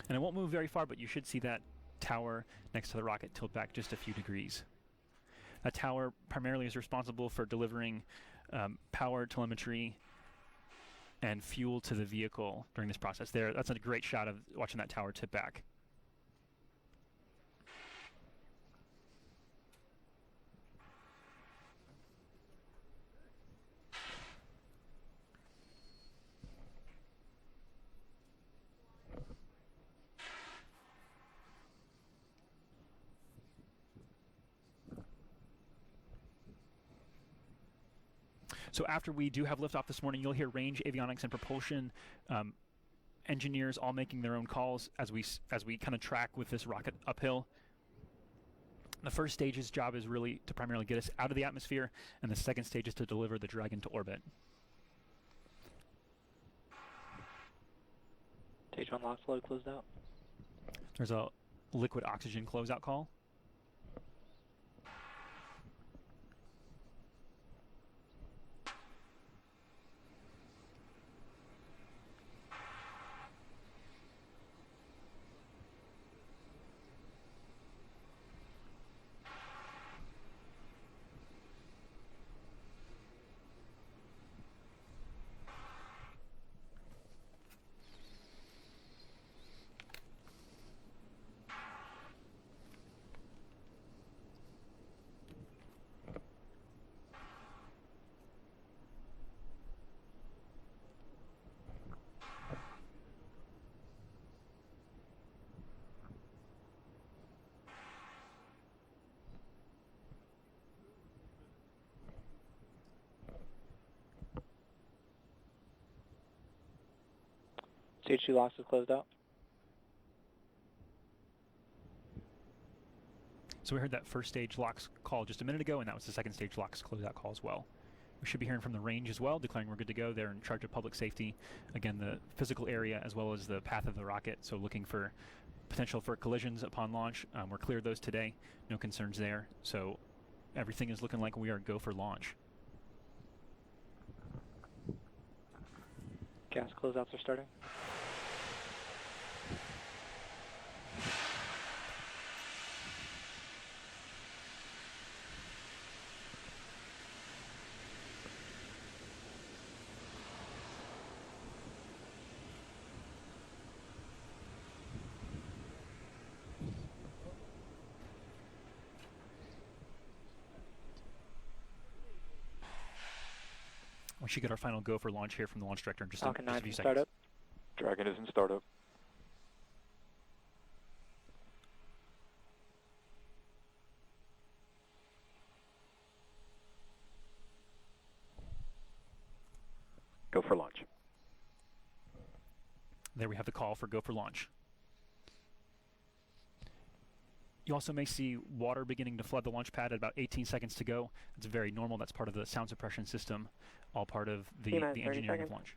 And it won't move very far, but you should see that tower next to the rocket tilt back just a few degrees. That tower primarily is responsible for delivering power, telemetry, and fuel to the vehicle during this process. That's a great shot of watching that tower tip back. So after we do have liftoff this morning, you'll hear range, avionics, and propulsion engineers all making their own calls as we kind of track with this rocket uphill. The first stage's job is really to primarily get us out of the atmosphere, and the second stage is to deliver the Dragon to orbit. Stage 1 LOX load closed out. There's a liquid oxygen closeout call. Stage 2 LOX is closed out. So we heard that first stage LOX call just a minute ago, and that was the second stage LOX closeout call as well. We should be hearing from the range as well, declaring we're good to go. They're in charge of public safety. Again, the physical area as well as the path of the rocket, so looking for potential for collisions upon launch. We're cleared those today. No concerns there. So everything is looking like we are go for launch. Gas closeouts are starting. We should get our final go for launch here from the launch director in just a few seconds. Startup. Dragon is in startup. Go for launch. There we have the call for go for launch. You also may see water beginning to flood the launch pad at about 18 seconds to go. It's very normal. That's part of the sound suppression system, all part of the engineering of launch.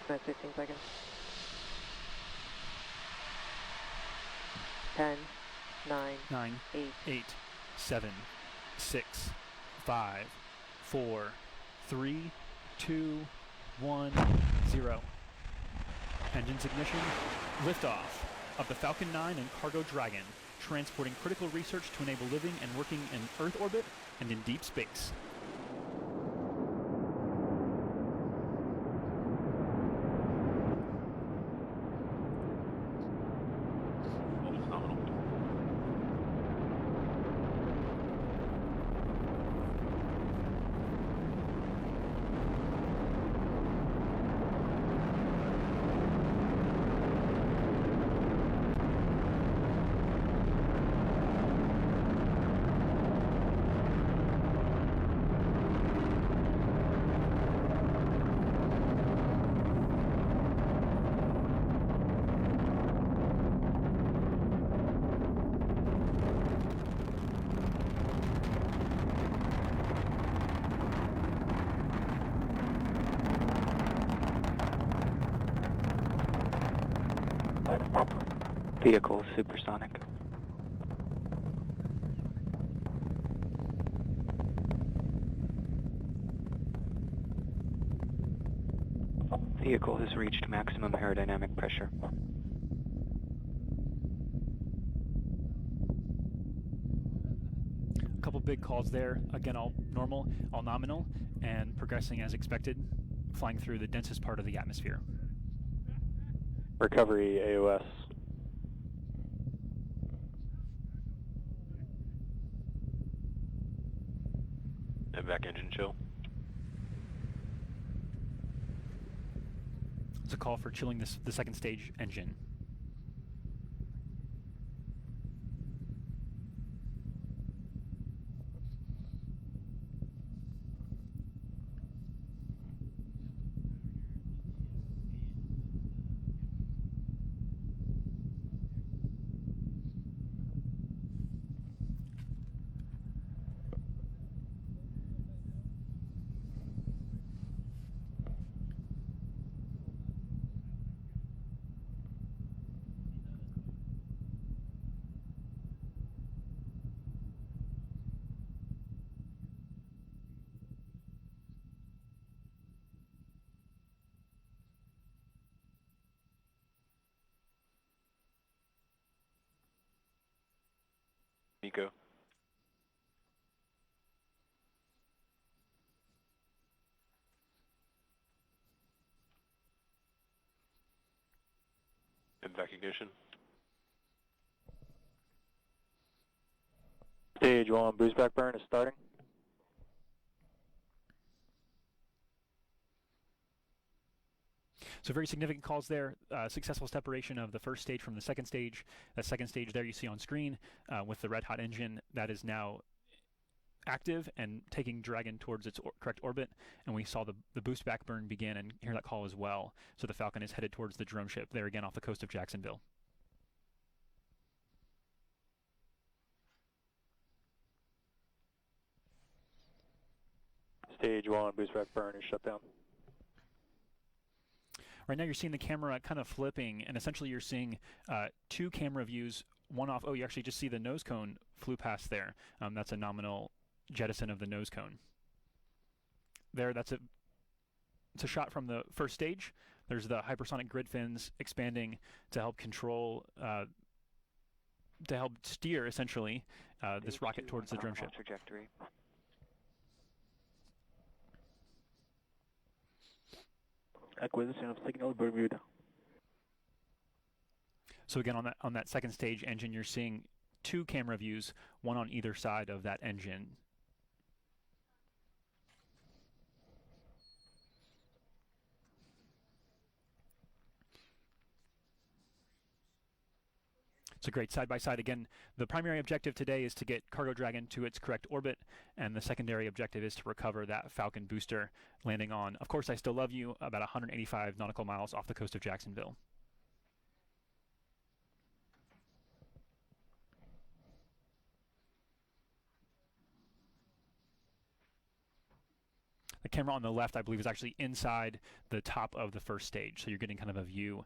That's 15 seconds. 10, 9, 8, 7, 6, 5, 4, 3, 2, 1, 0. Engines ignition, liftoff of the Falcon 9 and Cargo Dragon, transporting critical research to enable living and working in Earth orbit and in deep space. Vehicle supersonic. Vehicle has reached maximum aerodynamic pressure. A couple big calls there. Again, all normal, all nominal, and progressing as expected, flying through the densest part of the atmosphere. Recovery AOS. Evac engine chill. It's a call for chilling the second stage engine. Nico. Evac ignition. Stage 1 boost back burn is starting. So very significant calls there. Successful separation of the first stage from the second stage. That second stage there you see on screen with the red hot engine that is now active and taking Dragon towards its correct orbit. And we saw the boost back burn begin and hear that call as well. So the Falcon is headed towards the drone ship there again off the coast of Jacksonville. Stage 1 boost back burn is shut down. Right now you're seeing the camera kind of flipping, and essentially you're seeing two camera views, one off. Oh, you actually just see the nose cone flew past there. That's a nominal jettison of the nose cone. There, it's a shot from the first stage. There's the hypersonic grid fins expanding to help control, to help steer essentially this rocket towards the drone ship. Trajectory. Acquisition of signal Bermuda. So again, on that second stage engine, you're seeing two camera views, one on either side of that engine. It's a great side-by-side. Again, the primary objective today is to get Cargo Dragon to its correct orbit, and the secondary objective is to recover that Falcon booster landing on, of course, I Still Love You, about 185 nautical miles off the coast of Jacksonville. The camera on the left, I believe, is actually inside the top of the first stage, so you're getting kind of a view,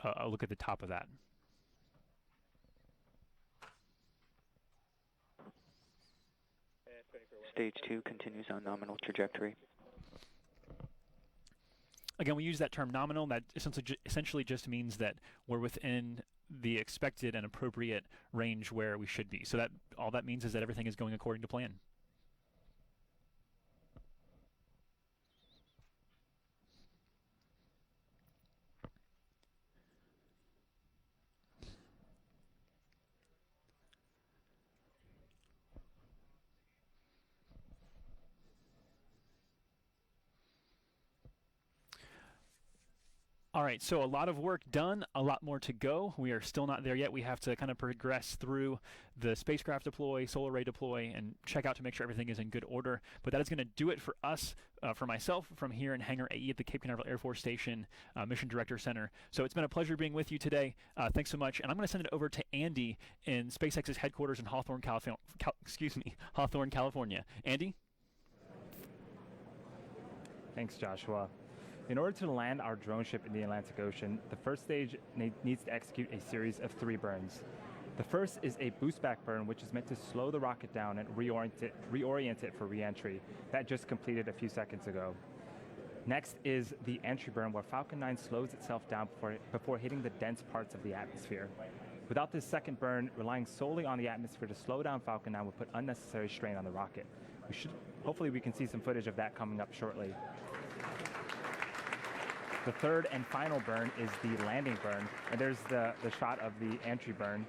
a look at the top of that. Stage 2 continues on nominal trajectory. Again, we use that term nominal. That essentially just means that we're within the expected and appropriate range where we should be. So that all that means is that everything is going according to plan. All right, so a lot of work done, a lot more to go. We are still not there yet. We have to kind of progress through the spacecraft deploy, solar array deploy, and check out to make sure everything is in good order. But that is going to do it for us, for myself, from here in Hangar AE at the Cape Canaveral Air Force Station Mission Director Center. So it's been a pleasure being with you today. Thanks so much. And I'm going to send it over to Andy in SpaceX's headquarters in Hawthorne, California. Andy? Thanks, Joshua. In order to land our drone ship in the Atlantic Ocean, the first stage needs to execute a series of 3 burns. The first is a boost back burn, which is meant to slow the rocket down and reorient it for re-entry. That just completed a few seconds ago. Next is the entry burn, where Falcon 9 slows itself down before hitting the dense parts of the atmosphere. Without this second burn, relying solely on the atmosphere to slow down Falcon 9 would put unnecessary strain on the rocket. Hopefully we can see some footage of that coming up shortly. The third and final burn is the landing burn, and there's the shot of the entry burn.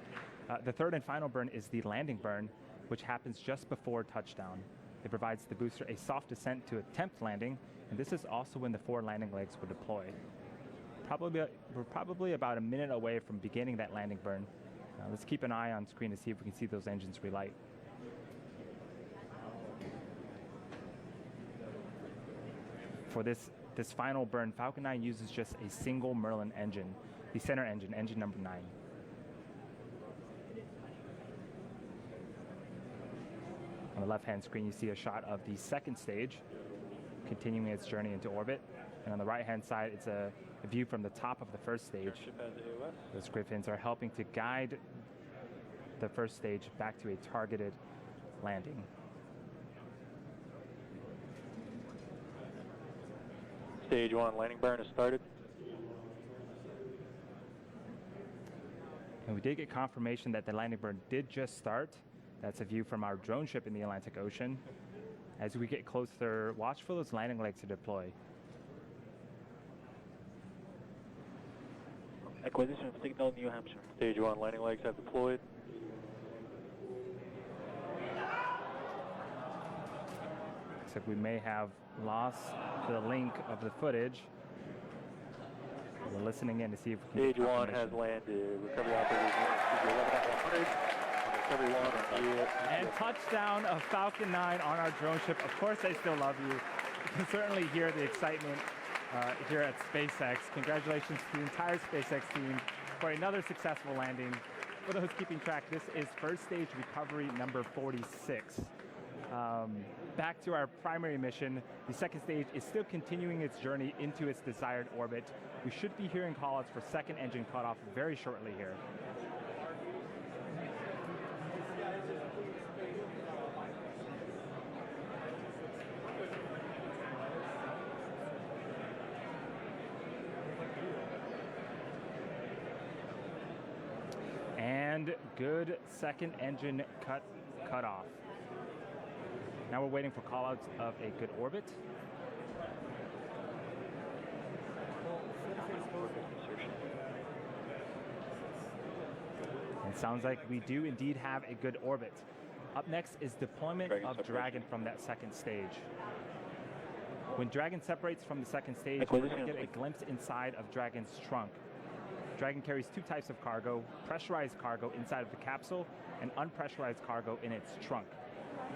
The third and final burn is the landing burn, which happens just before touchdown. It provides the booster a soft descent to attempt landing, and this is also when the 4 landing legs were deployed. We're probably about a minute away from beginning that landing burn. Let's keep an eye on screen to see if we can see those engines relight. For this final burn, Falcon 9 uses just a single Merlin engine, the center engine, engine number 9. On the left-hand screen, you see a shot of the second stage, continuing its journey into orbit. And on the right-hand side, it's a view from the top of the first stage. Those Griffins are helping to guide the first stage back to a targeted landing. Stage 1 landing burn has started. And we did get confirmation that the landing burn did just start. That's a view from our drone ship in the Atlantic Ocean. As we get closer, watch for those landing legs to deploy. Acquisition of signal, New Hampshire. Stage 1 landing legs have deployed. Looks like we may have lost the link of the footage. We're listening in to see if we can Stage 1 has landed. Recovery operators, recovery 1 on and touchdown of Falcon 9 on our drone ship. Of course, I still love you. You can certainly hear the excitement here at SpaceX. Congratulations to the entire SpaceX team for another successful landing. For those keeping track, this is first stage recovery number 46. Back to our primary mission, the second stage is still continuing its journey into its desired orbit. We should be hearing callouts for second engine cutoff very shortly here. And good second engine cut off. Now we're waiting for callouts of a good orbit. It sounds like we do indeed have a good orbit. Up next is deployment of Dragon from that second stage. When Dragon separates from the second stage, we're going to get a glimpse inside of Dragon's trunk. Dragon carries 2 types of cargo: pressurized cargo inside of the capsule and unpressurized cargo in its trunk.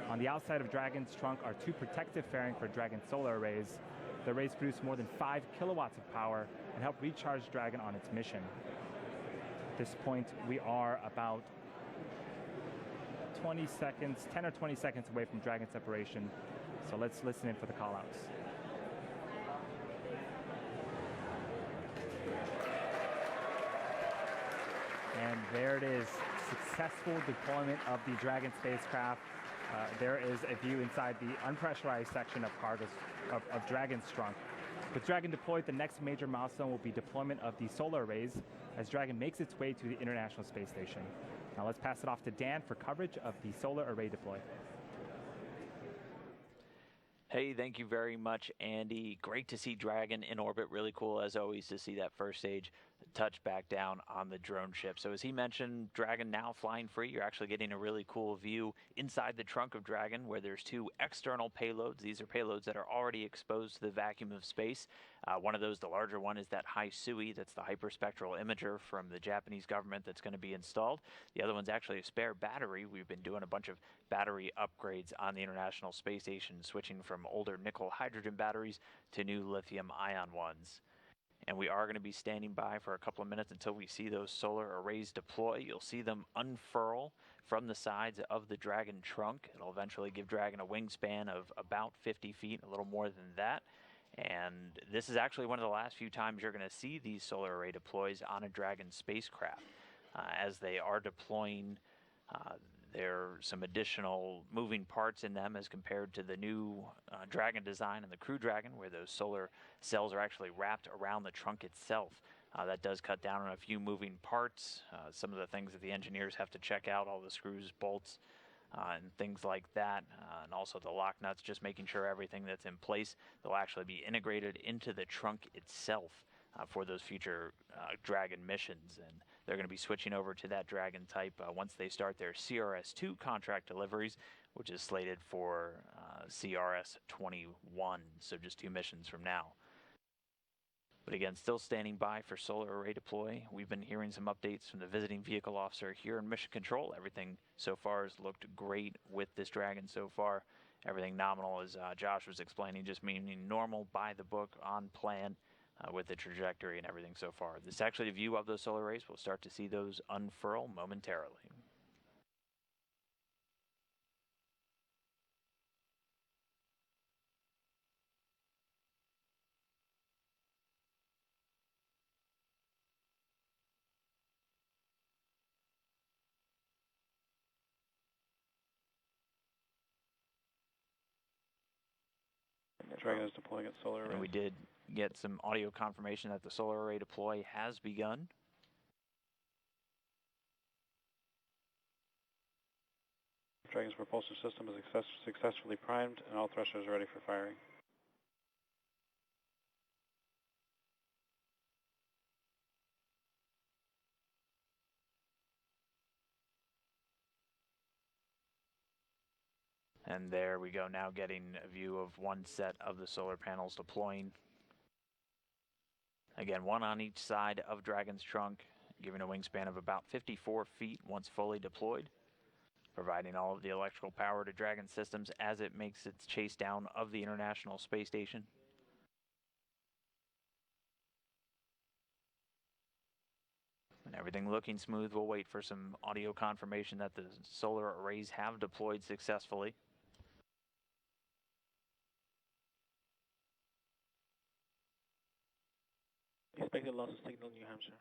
On the outside of Dragon's trunk are 2 protective fairing for Dragon's solar arrays. The arrays produce more than 5 kilowatts of power and help recharge Dragon on its mission. At this point, we are about 10 or 20 seconds away from Dragon separation. So let's listen in for the callouts. And there it is, successful deployment of the Dragon spacecraft. There is a view inside the unpressurized section of Dragon's trunk. With Dragon deployed, the next major milestone will be deployment of the solar arrays as Dragon makes its way to the International Space Station. Now let's pass it off to Dan for coverage of the solar array deploy. Hey, thank you very much, Andy. Great to see Dragon in orbit. Really cool, as always, to see that first stage touch back down on the drone ship. So as he mentioned, Dragon now flying free. You're actually getting a really cool view inside the trunk of Dragon, where there's 2 external payloads. These are payloads that are already exposed to the vacuum of space. One of those, the larger one, is that HiSui. That's the hyperspectral imager from the Japanese government that's going to be installed. The other one's actually a spare battery. We've been doing a bunch of battery upgrades on the International Space Station, switching from older nickel hydrogen batteries to new lithium ion ones. And we are going to be standing by for a couple of minutes until we see those solar arrays deploy. You'll see them unfurl from the sides of the Dragon trunk. It'll eventually give Dragon a wingspan of about 50 feet, a little more than that. And this is actually one of the last few times you're going to see these solar array deploys on a Dragon spacecraft. As they are deploying, there are some additional moving parts in them as compared to the new Dragon design and the Crew Dragon, where those solar cells are actually wrapped around the trunk itself. That does cut down on a few moving parts, some of the things that the engineers have to check out, all the screws, bolts, and things like that, and also the lock nuts, just making sure everything that's in place, they'll actually be integrated into the trunk itself for those future Dragon missions. And they're going to be switching over to that Dragon type once they start their CRS-2 contract deliveries, which is slated for CRS-21, so just 2 missions from now. But again, still standing by for solar array deploy. We've been hearing some updates from the visiting vehicle officer here in Mission Control. Everything so far has looked great with this Dragon so far. Everything nominal, as Josh was explaining, just meaning normal, by the book, on plan with the trajectory and everything so far. This is actually a view of those solar arrays. We'll start to see those unfurl momentarily. Dragon is deploying its solar array. And we did get some audio confirmation that the solar array deploy has begun. Dragon's propulsion system is successfully primed and all thrusters are ready for firing. And there we go, now getting a view of one set of the solar panels deploying. Again, one on each side of Dragon's trunk, giving a wingspan of about 54 feet once fully deployed, providing all of the electrical power to Dragon systems as it makes its chase down of the International Space Station. And everything looking smooth. We'll wait for some audio confirmation that the solar arrays have deployed successfully. Expected loss of signal, New Hampshire.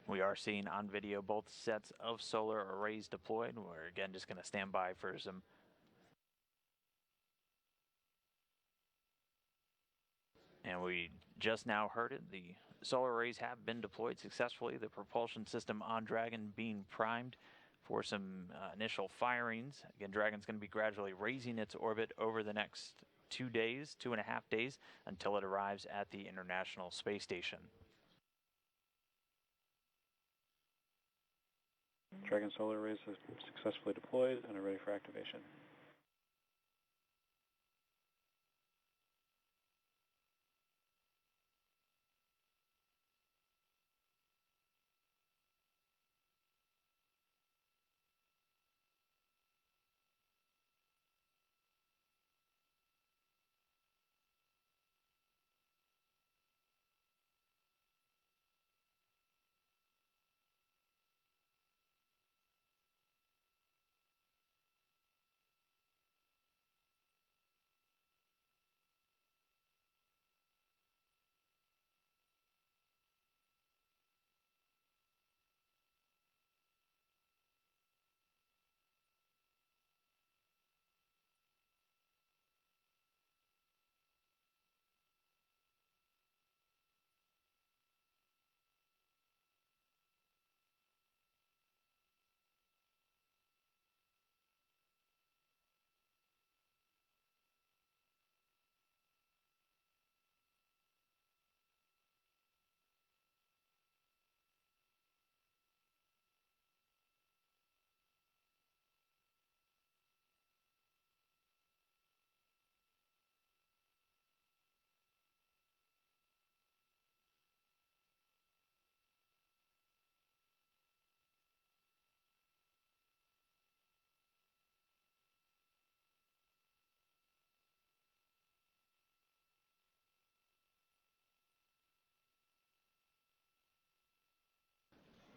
We are seeing on video both sets of solar arrays deployed. We're again just going to stand by for some and we just now heard it. The solar arrays have been deployed successfully. The propulsion system on Dragon being primed for some initial firings. Again, Dragon's going to be gradually raising its orbit over the next 2 days, 2.5 days, until it arrives at the International Space Station. Dragon solar arrays have successfully deployed and are ready for activation.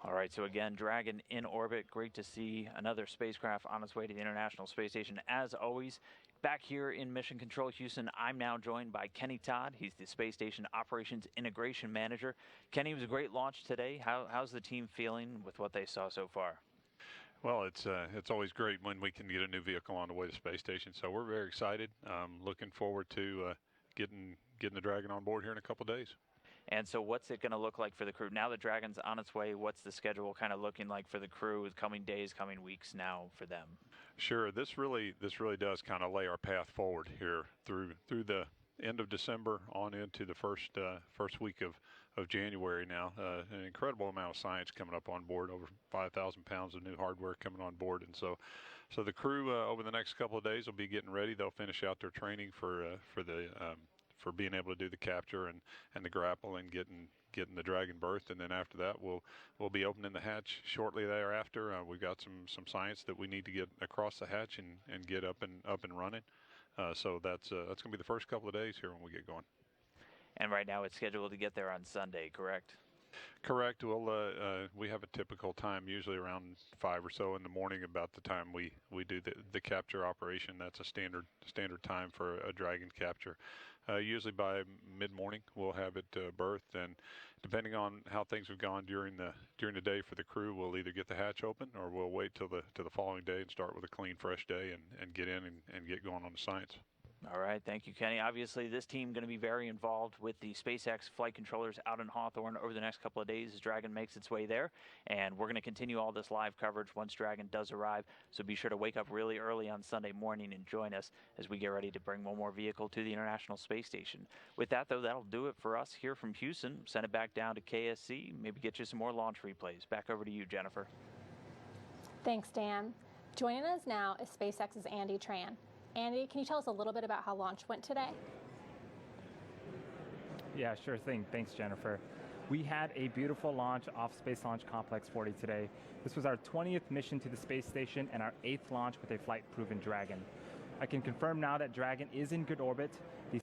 All right, so again, Dragon in orbit. Great to see another spacecraft on its way to the International Space Station. As always, back here in Mission Control Houston, I'm now joined by Kenny Todd. He's the Space Station Operations Integration Manager. Kenny, it was a great launch today. How's the team feeling with what they saw so far? Well, it's always great when we can get a new vehicle on the way to space station. So we're very excited. Looking forward to getting the Dragon on board here in a couple of days. And so what's it going to look like for the crew? Now that Dragon's on its way, what's the schedule kind of looking like for the crew with coming days, coming weeks now for them? Sure. This really does kind of lay our path forward here through the end of December on into the first week of January now. An incredible amount of science coming up on board, over 5,000 pounds of new hardware coming on board. And so the crew over the next couple of days will be getting ready. They'll finish out their training for being able to do the capture and the grapple and getting the Dragon berthed, and then after that we'll be opening the hatch shortly thereafter. We've got some science that we need to get across the hatch and get up and running. So that's going to be the first couple of days here when we get going. And right now it's scheduled to get there on Sunday, correct? Correct. Well, we have a typical time, usually around 5 or so in the morning, about the time we do the capture operation. That's a standard time for a Dragon capture. Usually by mid-morning we'll have it berthed, and depending on how things have gone during the day for the crew, we'll either get the hatch open or we'll wait till the following day and start with a clean, fresh day and get in and get going on the science. All right, thank you, Kenny. Obviously, this team going to be very involved with the SpaceX flight controllers out in Hawthorne over the next couple of days as Dragon makes its way there. And we're going to continue all this live coverage once Dragon does arrive. So be sure to wake up really early on Sunday morning and join us as we get ready to bring one more vehicle to the International Space Station. With that, though, that'll do it for us here from Houston. Send it back down to KSC, maybe get you some more launch replays. Back over to you, Jennifer. Thanks, Dan. Joining us now is SpaceX's Andy Tran. Andy, can you tell us a little bit about how launch went today? Yeah, sure thing. Thanks, Jennifer. We had a beautiful launch off Space Launch Complex 40 today. This was our 20th mission to the space station and our 8th launch with a flight-proven Dragon. I can confirm now that Dragon is in good orbit. The